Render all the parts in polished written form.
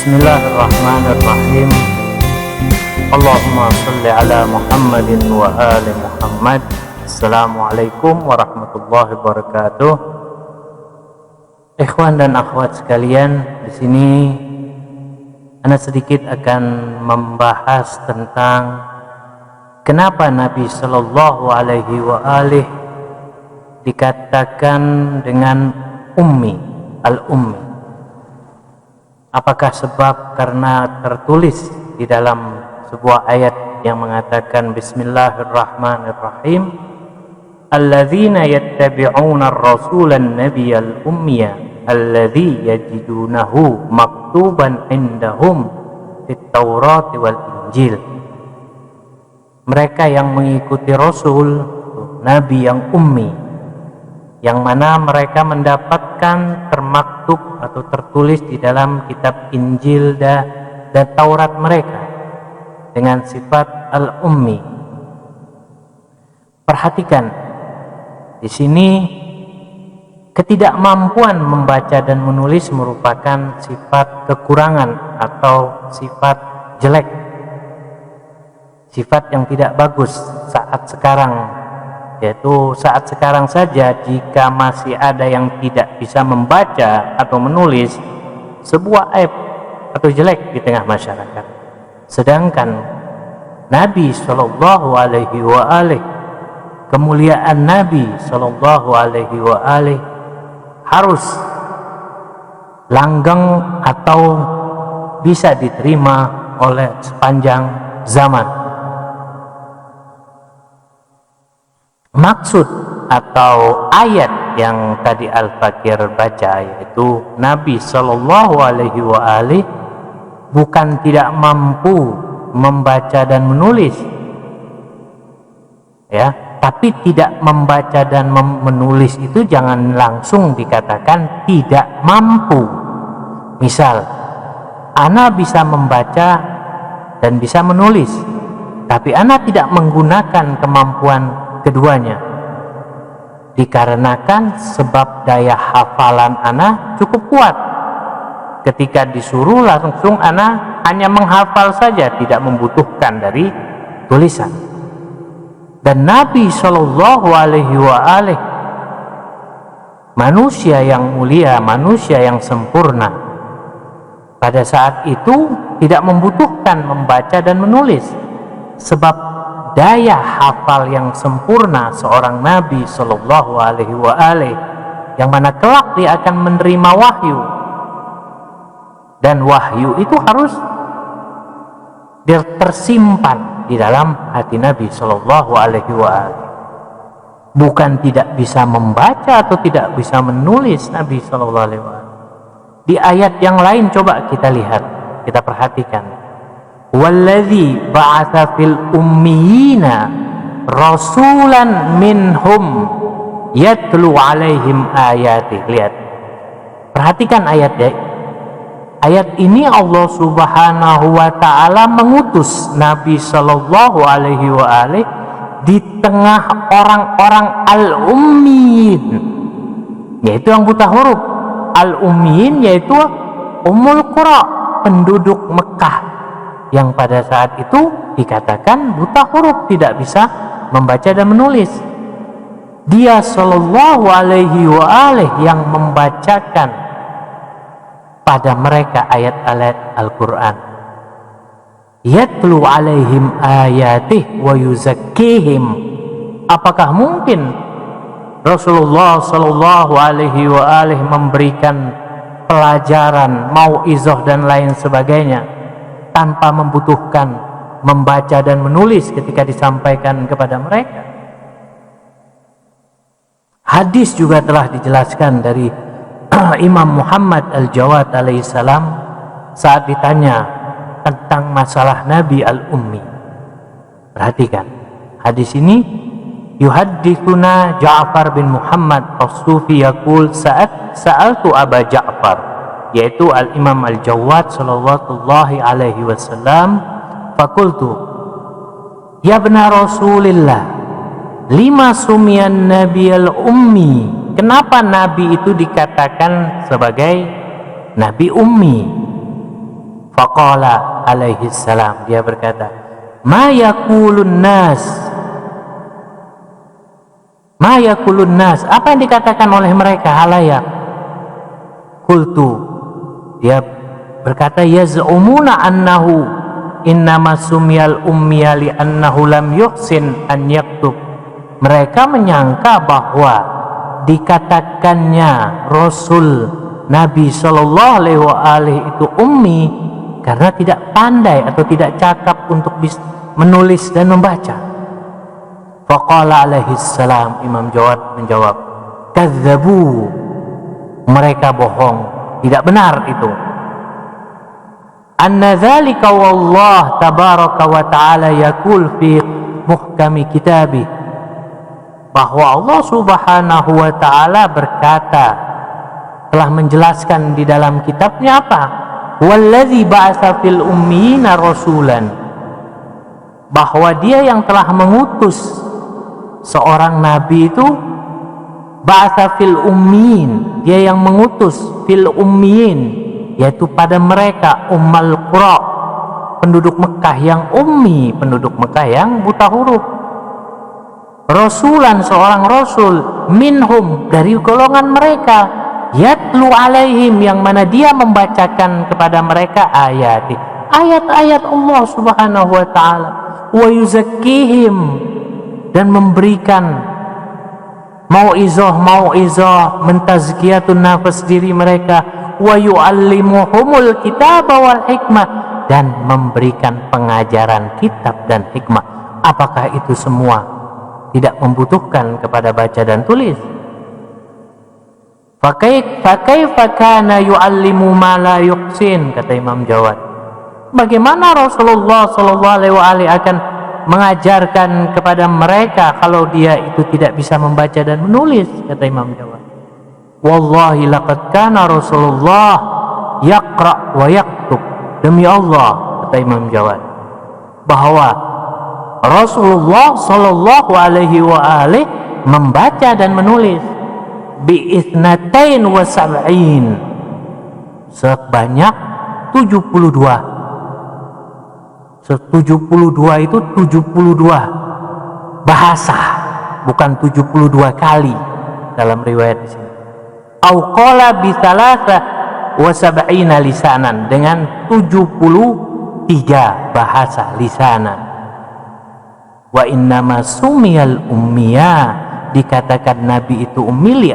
Bismillahirrahmanirrahim. Allahumma salli ala Muhammadin wa ali Muhammad. Assalamualaikum warahmatullahi wabarakatuh. Ikhwan dan akhwat sekalian, di sini ana sedikit akan membahas tentang kenapa Nabi Shallallahu Alaihi Wasallam dikatakan dengan ummi, al-ummi. Apakah sebab karena tertulis di dalam sebuah ayat yang mengatakan Bismillahirrahmanirrahim, alladzina yattabi'una ar-rasulan nabiyyal ummiya alladzi yajidunahu maktuban indahum fit Taurat wal Injil. Mereka yang mengikuti Rasul, Nabi yang ummi, yang mana mereka mendapatkan termaktub atau tertulis di dalam kitab Injil dan Taurat mereka dengan sifat al-ummi. Perhatikan di sini, ketidakmampuan membaca dan menulis merupakan sifat kekurangan atau sifat jelek, sifat yang tidak bagus saat sekarang. Yaitu saat sekarang saja, jika masih ada yang tidak bisa membaca atau menulis, sebuah aib atau jelek di tengah masyarakat. Sedangkan Nabi Shallallahu Alaihi Wasallam, kemuliaan Nabi Shallallahu Alaihi Wasallam harus langgeng atau bisa diterima oleh sepanjang zaman. Maksud atau ayat yang tadi Al-Fakir baca, yaitu Nabi Shallallahu Alaihi Wasallam bukan tidak mampu membaca dan menulis, ya, tapi tidak membaca dan menulis itu jangan langsung dikatakan tidak mampu. Misal, ana bisa membaca dan bisa menulis, tapi ana tidak menggunakan kemampuan keduanya, dikarenakan sebab daya hafalan ana cukup kuat. Ketika disuruh langsung ana hanya menghafal saja, tidak membutuhkan dari tulisan. Dan Nabi Shallallahu Alaihi Wasallam manusia yang mulia, manusia yang sempurna, pada saat itu tidak membutuhkan membaca dan menulis, sebab daya hafal yang sempurna seorang Nabi Shallallahu Alaihi Wasallam, yang mana kelak dia akan menerima wahyu, dan wahyu itu harus tersimpan di dalam hati Nabi Shallallahu Alaihi Wasallam. Bukan tidak bisa membaca atau tidak bisa menulis Nabi Shallallahu Alaihi Wasallam. Di ayat yang lain coba kita lihat, kita perhatikan. Walladzi ba'atsa fil ummiyina rasulan minhum yatlu alaihim ayati. Lihat, perhatikan ayat ya. Ayat ini Allah Subhanahu wa taala mengutus Nabi Shallallahu Alaihi Wasallam di tengah orang-orang al-ummiyin, yaitu yang buta huruf. Al-ummiyin yaitu Ummul Qura, penduduk Mekah, yang pada saat itu dikatakan buta huruf, tidak bisa membaca dan menulis. Dia Shallallahu Alaihi Wasallam yang membacakan pada mereka ayat-ayat Al-Quran. Yatlu alaihim ayatih wa yuzakkihim. Apakah mungkin Rasulullah Shallallahu Alaihi Wasallam memberikan pelajaran, mauizah dan lain sebagainya tanpa membutuhkan membaca dan menulis ketika disampaikan kepada mereka? Hadis juga telah dijelaskan dari Imam Muhammad Al-Jawad alaihissalam saat ditanya tentang masalah Nabi Al-Ummi. Perhatikan hadis ini. Yuhaddithuna Ja'far bin Muhammad As-Sufi yaqul sa'altu Aba Ja'far, yaitu Al-Imam Al-Jawad sallallahu alaihi wasallam, fakultu ya bena Rasulillah lima sumiyan Nabi Al-Ummi, kenapa Nabi itu dikatakan sebagai Nabi Ummi? Faqala alaihi salam, dia berkata, ma yaqulun nas, ma yaqulun nas, apa yang dikatakan oleh mereka halayak? Qultu, dia berkata, yaz'umuna annahu innama sumiyal ummiya li annahu lam yuhsin an yaktub. Mereka menyangka bahwa dikatakannya Rasul Nabi Shallallahu Alaihi Wasallam itu ummi karena tidak pandai atau tidak cakap untuk menulis dan membaca. Faqala alaihi salam, Imam Jawad menjawab, kadzabu, mereka bohong, tidak benar itu. Anna dzalika wallah tabaraka wa ta'ala yaqul fi muhkami kitabih, bahwa Allah Subhanahu wa ta'ala berkata, telah menjelaskan di dalam kitabnya apa? Wallazi ba'atsa fil ummiyina rasulan, bahwa dia yang telah mengutus seorang nabi itu, ba'atsa fil ummiyin, dia yang mengutus fil ummiyin, yaitu pada mereka ummal qura, penduduk Mekah yang ummi, penduduk Mekah yang buta huruf. Rasulan, seorang rasul, minhum, dari golongan mereka, yatlu alaihim, yang mana dia membacakan kepada mereka ayat-ayat Allah Subhanahu wa ta'ala, wa yuzakkihim, dan memberikan mau'izah, mentazkiyatun nafas diri mereka, wa yu'allimuhumul kitab wal hikmah, dan memberikan pengajaran kitab dan hikmah. Apakah itu semua tidak membutuhkan kepada baca dan tulis? Fakaifa kana yu'allimu ma la yuhsin, kata Imam Jawad. Bagaimana Rasulullah sallallahu alaihi wasallam akan mengajarkan kepada mereka kalau dia itu tidak bisa membaca dan menulis, kata Imam Jawad. Wallahi laqad kana Rasulullah yaqra wa yaktub, demi Allah, kata Imam Jawad, bahwa Rasulullah sallallahu alaihi wasallam membaca dan menulis bi'ithnatain wa sab'in, sebanyak 72 itu 72 bahasa, bukan 72 kali dalam riwayat di sini. Au qala bi thalatha wa sab'ina lisanan, dengan 73 bahasa lisanan. Wa innama sumiyal ummiya, dikatakan Nabi itu ummi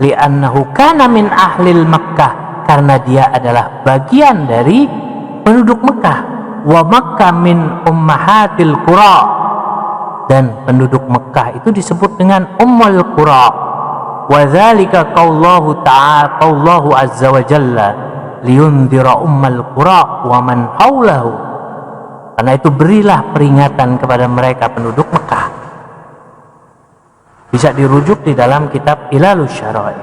li'annahu kana min ahlil Makkah, karena dia adalah bagian dari penduduk Mekah. Wa Makkah min ummahatil qura, dan penduduk Mekah itu disebut dengan ummul qura. Wa dzalika qaullahu ta'ala, qaullahu azza wa jalla, liyundhira ummal qura wa man haulahu, karena itu berilah peringatan kepada mereka penduduk Mekah. Bisa dirujuk di dalam kitab Ilalus Syara'i.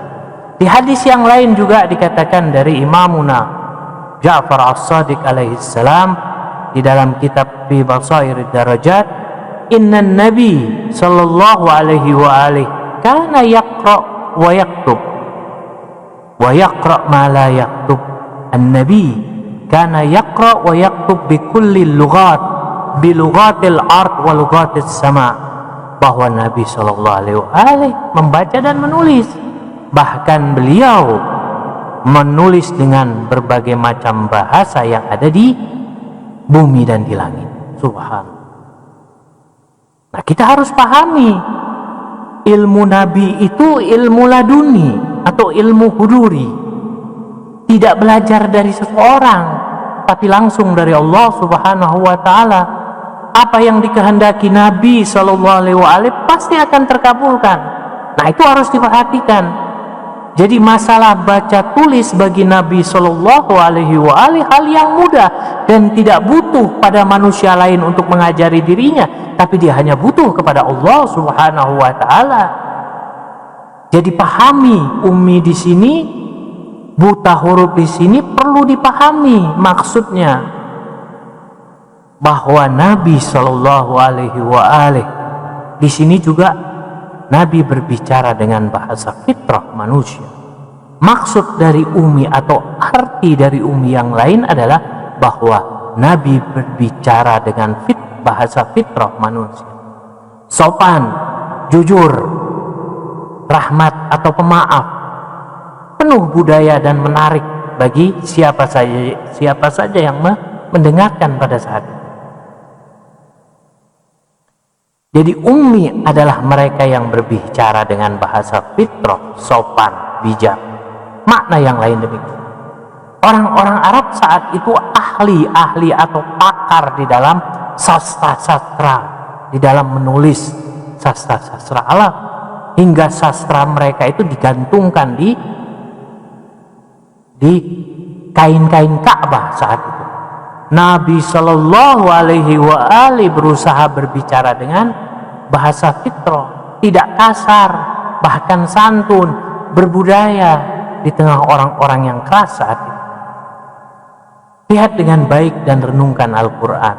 Di hadis yang lain juga dikatakan dari Imamuna Ja'far As-Sadiq alaihi salam di dalam kitab Fi Basairid Darajat, inna nabi sallallahu alaihi wa alihi kana yaqra wa yaktub wa yaqra ma la yaktub. An-nabi kana yaqra wa yaktub bi kulli lughat, bi lughatil ard wa lughatis sama, bahwa Nabi sallallahu alaihi wasallam membaca dan menulis, bahkan beliau menulis dengan berbagai macam bahasa yang ada di bumi dan di langit. Subhanallah. Nah, kita harus pahami, ilmu Nabi itu ilmu laduni atau ilmu huduri, tidak belajar dari seseorang, tapi langsung dari Allah Subhanahu wa ta'ala. Apa yang dikehendaki Nabi sallallahu alaihi wasallam pasti akan terkabulkan. Nah, itu harus diperhatikan. Jadi masalah baca tulis bagi Nabi sallallahu alaihi wasallam hal yang mudah dan tidak butuh pada manusia lain untuk mengajari dirinya, tapi dia hanya butuh kepada Allah Subhanahu wa ta'ala. Jadi pahami, ummi di sini, buta huruf di sini perlu dipahami maksudnya, bahwa Nabi Shallallahu Alaihi Wasallam di sini juga Nabi berbicara dengan bahasa fitrah manusia, Maksud dari ummi atau arti dari ummi yang lain adalah bahwa Nabi berbicara dengan bahasa fitrah manusia, sopan, jujur, rahmat atau pemaaf, penuh budaya dan menarik bagi siapa saja yang mendengarkan pada saat itu. Jadi ummi adalah mereka yang berbicara dengan bahasa fitrah, sopan, bijak. Makna yang lain demikian. Orang-orang Arab saat itu ahli atau pakar di dalam sastra, di dalam menulis sastra Arab, hingga sastra mereka itu digantungkan di kain-kain Ka'bah saat itu. Nabi Shallallahu Alaihi Wasallam berusaha berbicara dengan bahasa fitrah, tidak kasar, bahkan santun, berbudaya di tengah orang-orang yang keras saat itu. Lihat dengan baik dan renungkan Al-Quran.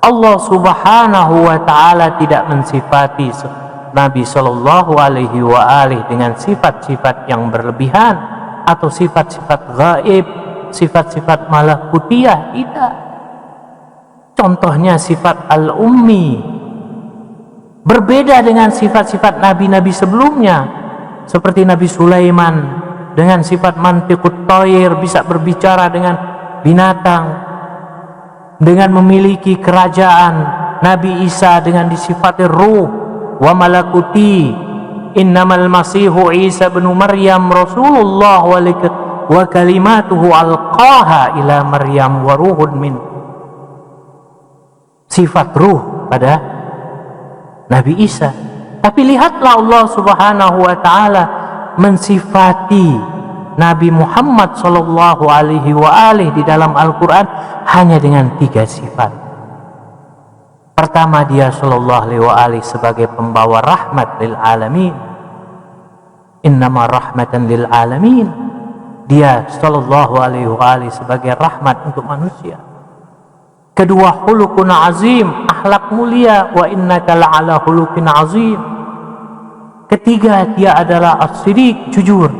Allah Subhanahu wa Ta'ala tidak mensifati Nabi Shallallahu Alaihi Wasallam dengan sifat-sifat yang berlebihan atau sifat-sifat gaib, sifat-sifat malakutiyah. Tidak. Contohnya sifat al-ummi berbeda dengan sifat-sifat nabi-nabi sebelumnya, seperti Nabi Sulaiman dengan sifat mantiqut thair, bisa berbicara dengan binatang, dengan memiliki kerajaan. Nabi Isa dengan disifati ruh wa malakuti, innamal masihu Isa bin Maryam Rasulullah wa kalimatuhu alqaha ila Maryam wa ruhun min. Sifat ruh pada Nabi Isa. Tapi lihatlah Allah Subhanahu wa Ta'ala mensifati Nabi Muhammad Sallallahu Alaihi Wasallam di dalam Al-Quran hanya dengan 3 sifat. Pertama, dia Sallallahu Alaihi Wasallam sebagai pembawa rahmat lil alamin. Innama rahmatan lil alamin. Dia Sallallahu Alaihi Wasallam sebagai rahmat untuk manusia. Kedua, khuluqun azim, akhlak mulia, wa innaka la'ala khuluqin azim. Ketiga, dia adalah as-sidiq, jujur.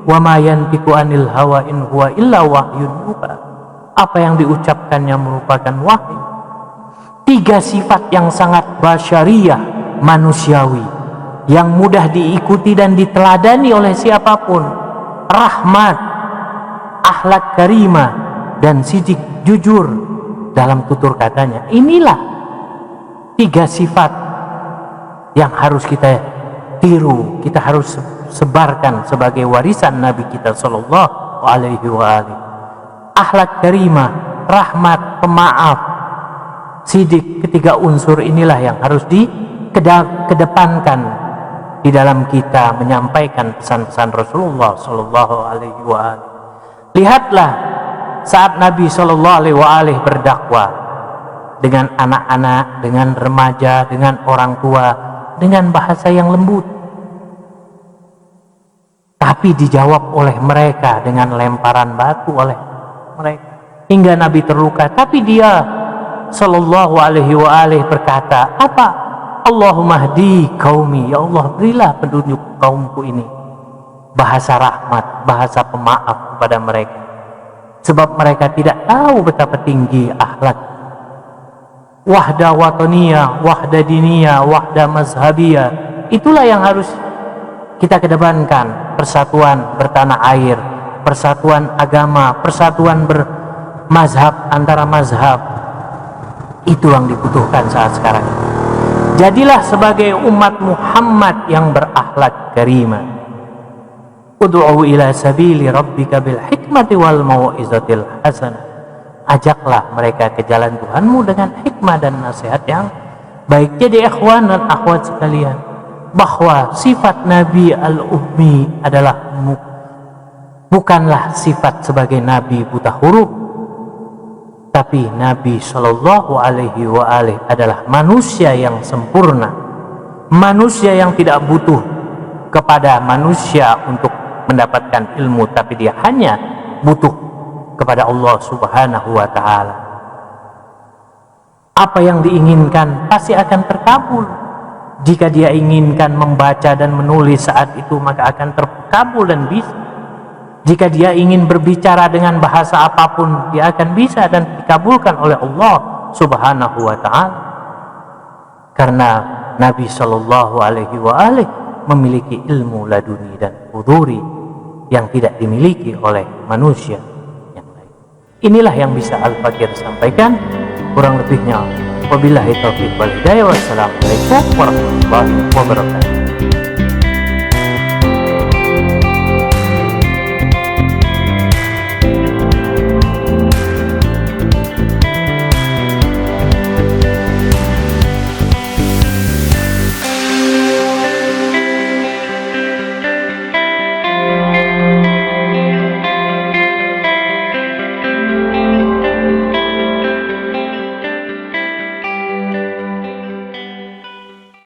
Wa ma yantiqu anil hawa in huwa illa wahyun yuha. Apa yang diucapkannya merupakan wahyu. 3 sifat yang sangat basyariyah, manusiawi, yang mudah diikuti dan diteladani oleh siapapun. Rahmat, akhlak karimah, dan sidik, jujur dalam tutur katanya. Inilah 3 sifat yang harus kita tiru, kita harus sebarkan sebagai warisan Nabi kita Sallallahu Alaihi Wasallam. Akhlak karimah, rahmat, pemaaf, sidik, 3 unsur inilah yang harus dikedepankan di dalam kita menyampaikan pesan-pesan Rasulullah Sallallahu Alaihi Wasallam. Lihatlah saat Nabi Sallallahu Alaihi Wasallam berdakwah dengan anak-anak, dengan remaja, dengan orang tua, dengan bahasa yang lembut, tapi dijawab oleh mereka dengan lemparan batu oleh mereka hingga Nabi terluka. Tapi dia Sallallahu Alaihi Wasallam berkata, apa? Allahumma hdi qaumi, ya Allah berilah petunjuk kaumku ini. Bahasa rahmat, bahasa pemaaf kepada mereka, sebab mereka tidak tahu betapa tinggi akhlak. Wahda wataniyah, wahda diniyah, wahda mazhabiyah, itulah yang harus kita kedepankan. Persatuan bertanah air, persatuan agama, persatuan bermazhab antara mazhab. Itu yang dibutuhkan saat sekarang. Jadilah sebagai umat Muhammad yang berakhlak karimah. Ud'u ila sabili rabbika bil hikmati wal mau'izatil hasanah. Ajaklah mereka ke jalan Tuhanmu dengan hikmah dan nasihat yang baik. Jadi ikhwan dan akhwat sekalian, bahwa sifat Nabi al-ummi adalah bukanlah sifat sebagai Nabi buta huruf, tapi Nabi Shallallahu Alaihi Wasallam adalah manusia yang sempurna, manusia yang tidak butuh kepada manusia untuk mendapatkan ilmu, tapi dia hanya butuh kepada Allah Subhanahu wa Ta'ala. Apa yang diinginkan pasti akan terkabul. Jika dia inginkan membaca dan menulis saat itu, maka akan terkabul dan bisa. Jika dia ingin berbicara dengan bahasa apapun, dia akan bisa dan dikabulkan oleh Allah Subhanahu wa ta'ala. Karena Nabi Shallallahu Alaihi Wasallam memiliki ilmu laduni dan huduri yang tidak dimiliki oleh manusia yang lain. Inilah yang bisa Al-Fakir sampaikan. Kurang lebihnya wabillahi taufiq wal hidayah. Wassalamualaikum warahmatullahi wabarakatuh.